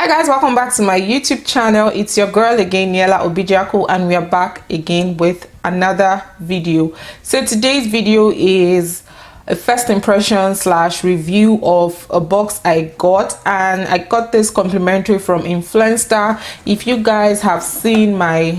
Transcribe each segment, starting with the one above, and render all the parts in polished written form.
Hi guys, welcome back to my YouTube channel. It's your girl again, Niela Obijaku, and we are back again with another video. So today's video is a first impression slash review of a box I got, and I got this complimentary from Influenster. If you guys have seen my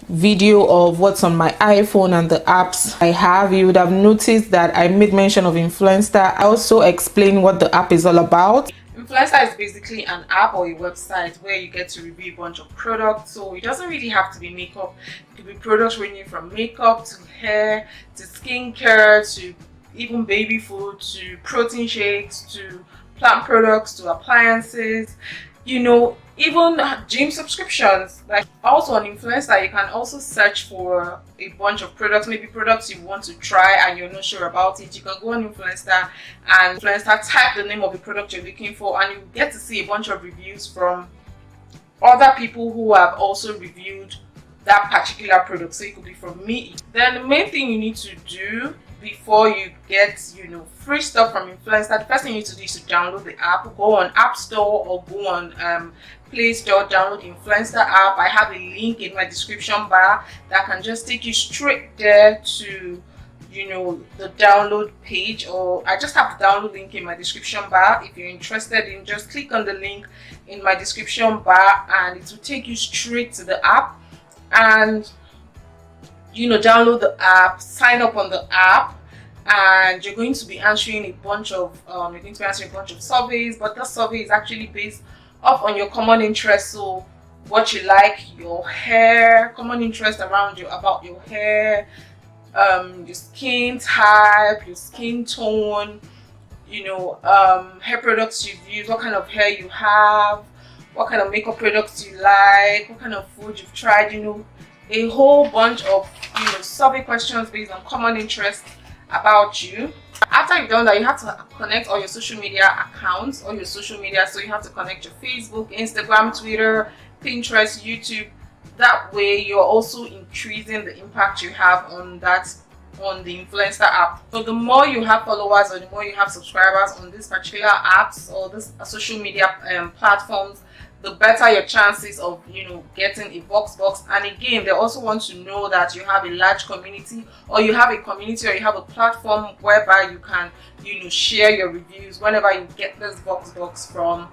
video of what's on my iPhone and the apps I have, you would have noticed that I made mention of Influenster. I also explain what the app is all about. Influencer is basically an app or a website where you get to review a bunch of products. So it doesn't really have to be makeup. It could be products ranging from makeup to hair to skincare to even baby food to protein shakes to plant products to appliances, you know, even gym subscriptions. Like also on Influencer, you can also search for a bunch of products, maybe products you want to try and you're not sure about it. You can go on Influencer and type the name of the product you're looking for, and you get to see a bunch of reviews from other people who have also reviewed that particular product. So it could be from me. Then the main thing you need to do before you get, free stuff from Influencer, the first thing you need to do is to download the app. Go on App Store or go on Play Store, download the Influencer app. I have a link in my description bar that can just take you straight there to the download page, or I just have the download link in my description bar. If you're interested in, just click on the link in my description bar and it will take you straight to the app, and download the app, sign up on the app, and you're going to be answering a bunch of surveys. But the survey is actually based off on your common interests. So what you like, your hair, common interest around you about your hair, your skin type, your skin tone, hair products you've used, what kind of hair you have, what kind of makeup products you like, what kind of food you've tried, a whole bunch of survey questions based on common interest about you. After you've done that, you have to connect all your social media accounts, all your social media. So you have to connect your Facebook, Instagram, Twitter, Pinterest, YouTube. That way you're also increasing the impact you have on the Influencer app. So the more you have followers or the more you have subscribers on these particular apps or this social media platforms, the better your chances of getting a Voxbox. And again, they also want to know that you have a large community, or you have a community, or you have a platform whereby you can share your reviews whenever you get this Voxbox from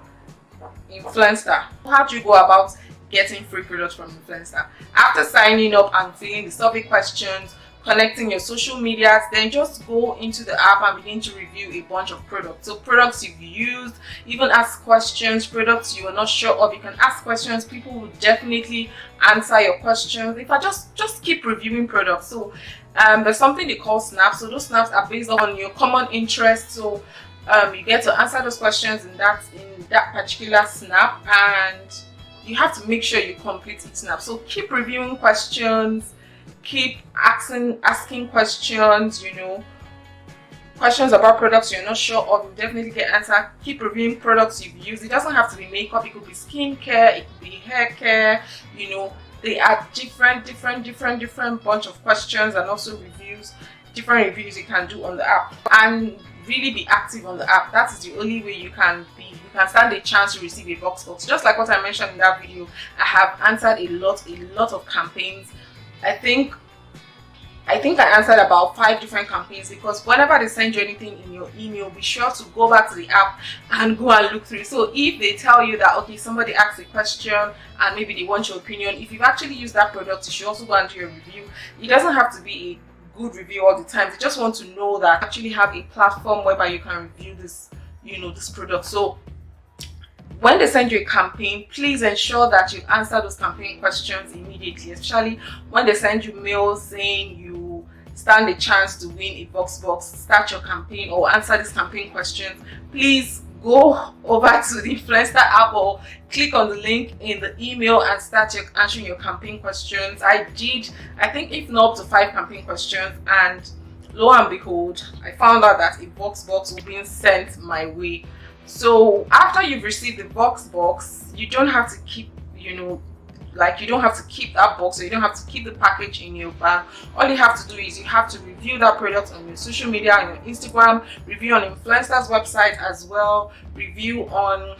Influencer. How do you go about getting free products from Influencer? After signing up and filling the survey questions, connecting your social medias, then just go into the app and begin to review a bunch of products. So products you've used, even ask questions. Products you are not sure of, you can ask questions. People will definitely answer your questions. If I just keep reviewing products. So there's something they call snaps. So those snaps are based on your common interests. So you get to answer those questions in that particular snap, and you have to make sure you complete each snap. So keep reviewing questions, keep asking questions, questions about products you're not sure of, you definitely get answer. Keep reviewing products you've used. It doesn't have to be makeup, it could be skincare, it could be hair care, they are different bunch of questions and also reviews, different reviews you can do on the app. And really be active on the app. That is the only way you can stand a chance to receive a Voxbox. Just like what I mentioned in that video, I have answered a lot of campaigns. I think I answered about 5 different campaigns, because whenever they send you anything in your email, be sure to go back to the app and go and look through. So if they tell you that, okay, somebody asked a question and maybe they want your opinion, if you've actually used that product, you should also go and do a review. It doesn't have to be a good review all the time. They just want to know that you actually have a platform whereby you can review this, this product. So when they send you a campaign, please ensure that you answer those campaign questions immediately, especially when they send you mails saying you stand a chance to win a Voxbox. Start your campaign or answer these campaign questions. Please go over to the Influencer app or click on the link in the email and start answering your campaign questions. I think if not up to 5 campaign questions, and lo and behold, I found out that a Voxbox was being sent my way. So after you've received the Voxbox, you don't have to keep, you don't have to keep that box, or you don't have to keep the package in your bag. All you have to do is you have to review that product on your social media, on your Instagram, review on Influencer's website as well, review on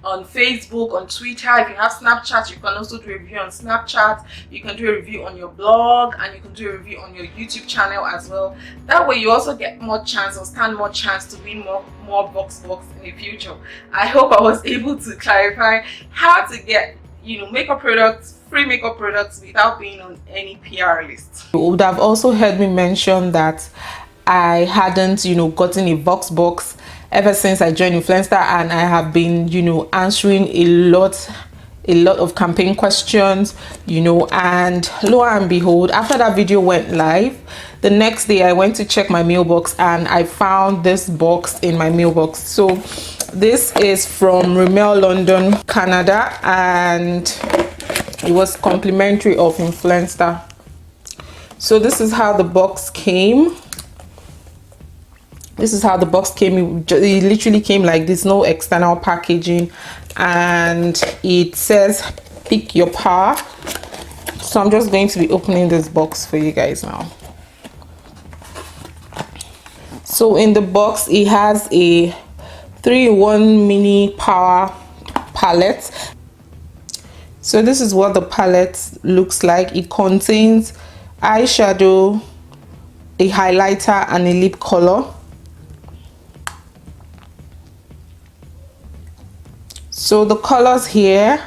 on Facebook, on Twitter. If you have Snapchat, you can also do a review on Snapchat. You can do a review on your blog, and you can do a review on your YouTube channel as well. That way you also get more chance or stand more chance to win more Voxbox in the future. I hope I was able to clarify how to get, you know, makeup products, free makeup products, without being on any PR list. You would have also heard me mention that I hadn't, you know, gotten a Voxbox ever since I joined Influenster, and I have been, you know, answering a lot of campaign questions, you know, and lo and behold, after that video went live, the next day I went to check my mailbox and I found this box in my mailbox. So this is from Rimmel London, Canada, and it was complimentary of Influenster. So this is how the box came. This is how the box came. It literally came like this, no external packaging, and it says pick your power. So I'm just going to be opening this box for you guys now. So in the box it has a 3-in-1 mini power palette. So this is what the palette looks like. It contains eyeshadow, a highlighter, and a lip color. So the colors here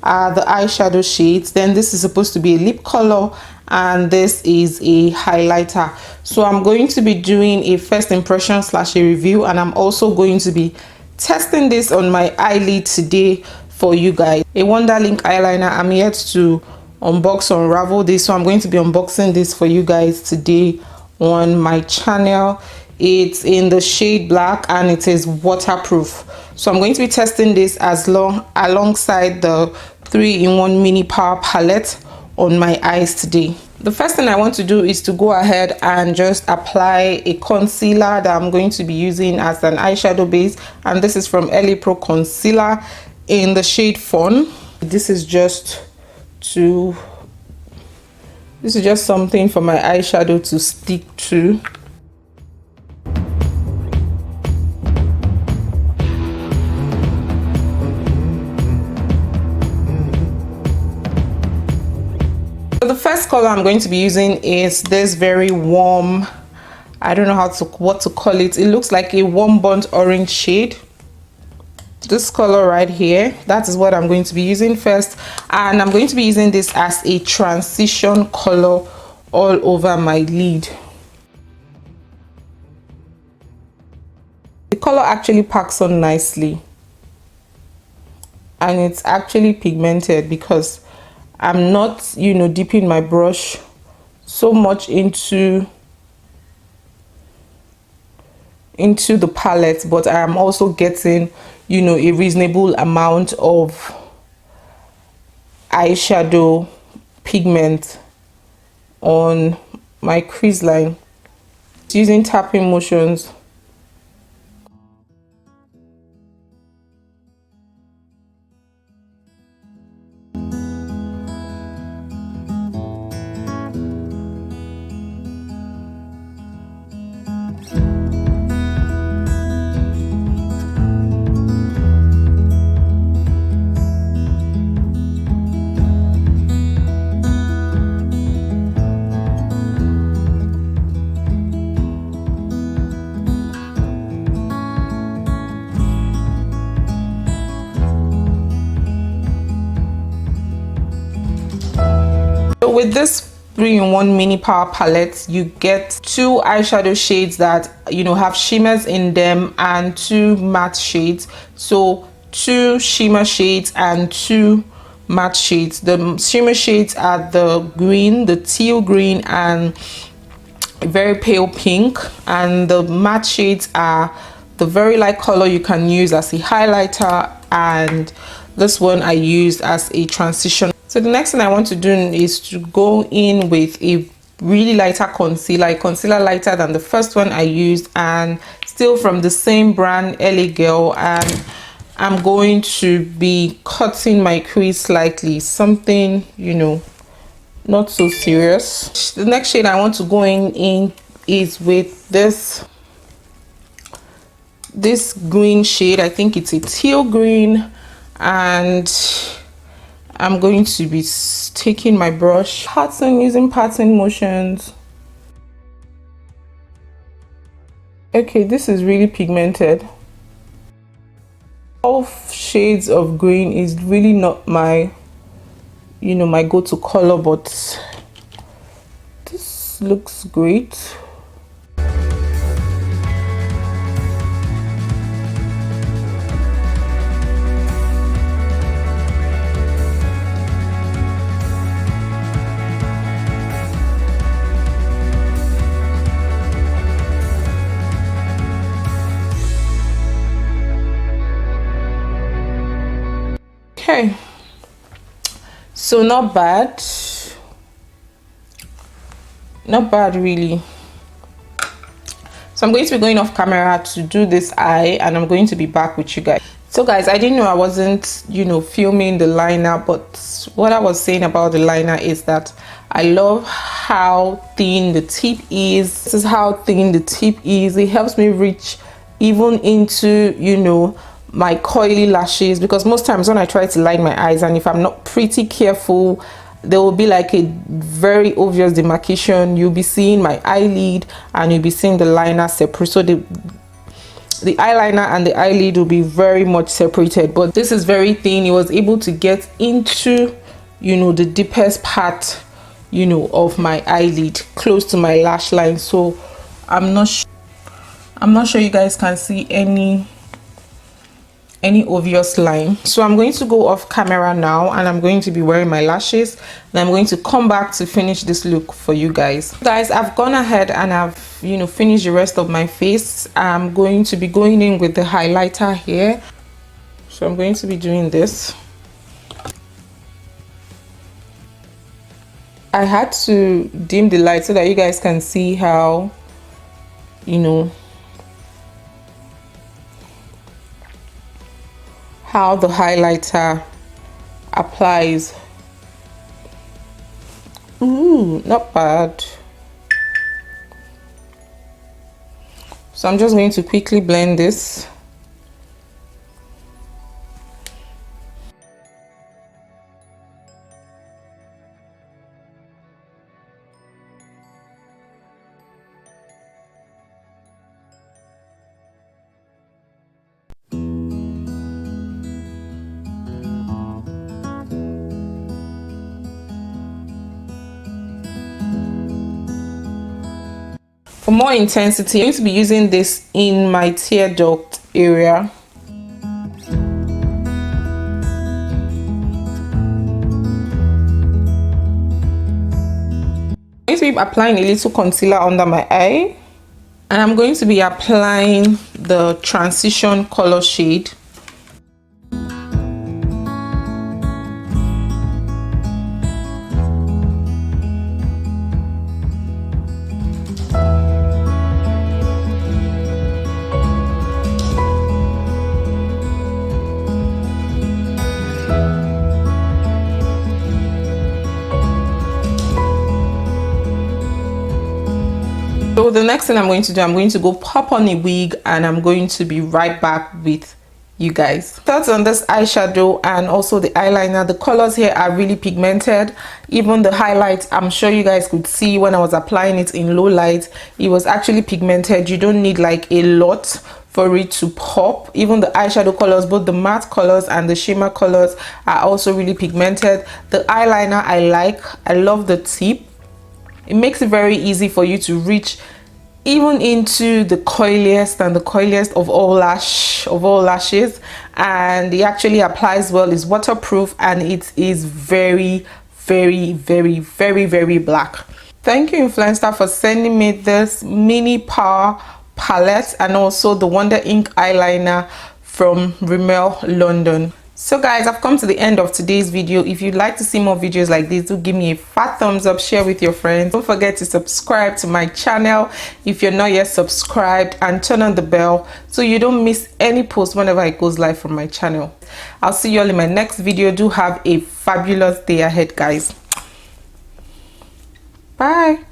are the eyeshadow shades, then this is supposed to be a lip color, and this is a highlighter. So I'm going to be doing a first impression / a review, and I'm also going to be testing this on my eyelid today for you guys. A Wonderlink eyeliner. I'm yet to unbox or unravel this, so I'm going to be unboxing this for you guys today on my channel. It's in the shade black and it is waterproof. So I'm going to be testing this alongside the 3-in-1 mini power palette on my eyes today. The first thing I want to do is to go ahead and just apply a concealer that I'm going to be using as an eyeshadow base, and this is from LA Pro Concealer in the shade Fawn. This is just something for my eyeshadow to stick to. So the first color I'm going to be using is this very warm, I don't know what to call it. It looks like a warm burnt orange shade. This color right here, that is what I'm going to be using first, and I'm going to be using this as a transition color all over my lid. The color actually packs on nicely, and it's actually pigmented because I'm not, you know, dipping my brush so much into the palette, but I am also getting, you know, a reasonable amount of eyeshadow pigment on my crease line using tapping motions. With this 3-in-1 mini power palette, you get 2 eyeshadow shades that, you know, have shimmers in them, and 2 matte shades. So 2 shimmer shades and 2 matte shades. The shimmer shades are the green, the teal green, and very pale pink, and the matte shades are the very light color you can use as a highlighter, and this one I used as a transition. So the next thing I want to do is to go in with a really lighter concealer, a concealer lighter than the first one I used, and still from the same brand, LA Girl, and I'm going to be cutting my crease slightly, something, you know, not so serious. The next shade I want to go in is with this green shade. I think it's a teal green, and I'm going to be taking my brush, using pattern motions. Okay, this is really pigmented. All shades of green is really not my, my go-to color, but this looks great. Okay, so not bad really. So I'm going to be going off camera to do this eye, and I'm going to be back with you guys. So guys, I didn't know I wasn't filming the liner, but what I was saying about the liner is that I love how thin the tip is. This is how thin the tip is. It helps me reach even into my coily lashes, because most times when I try to line my eyes, and if I'm not pretty careful, there will be like a very obvious demarcation. You'll be seeing my eyelid and you'll be seeing the liner separate, so the eyeliner and the eyelid will be very much separated. But this is very thin. It was able to get into the deepest part of my eyelid, close to my lash line. So I'm not sure you guys can see any obvious line. So I'm going to go off camera now, and I'm going to be wearing my lashes, and I'm going to come back to finish this look for you guys. I've gone ahead and I've finished the rest of my face. I'm going to be going in with the highlighter here, so I'm going to be doing this. I had to dim the light so that you guys can see how how the highlighter applies. Ooh, not bad. So I'm just going to quickly blend this. For more intensity, I'm going to be using this in my tear duct area. I'm going to be applying a little concealer under my eye, and I'm going to be applying the transition color shade. So the next thing I'm going to do, I'm going to go pop on a wig, and I'm going to be right back with you guys. Thoughts on this eyeshadow and also the eyeliner. The colors here are really pigmented. Even the highlight, I'm sure you guys could see when I was applying it in low light, it was actually pigmented. You don't need like a lot for it to pop. Even the eyeshadow colors, both the matte colors and the shimmer colors, are also really pigmented. The eyeliner I love the tip. It makes it very easy for you to reach even into the coiliest of all lashes, and it actually applies well. It's waterproof, and it is very, very, very, very, very black. Thank you, Influenster, for sending me this mini power palette and also the Wonder Ink eyeliner from Rimmel London. So guys, I've come to the end of today's video. If you'd like to see more videos like this, do give me a fat thumbs up, share with your friends. Don't forget to subscribe to my channel if you're not yet subscribed, and turn on the bell so you don't miss any post whenever it goes live from my channel. I'll see you all in my next video. Do have a fabulous day ahead, guys. Bye.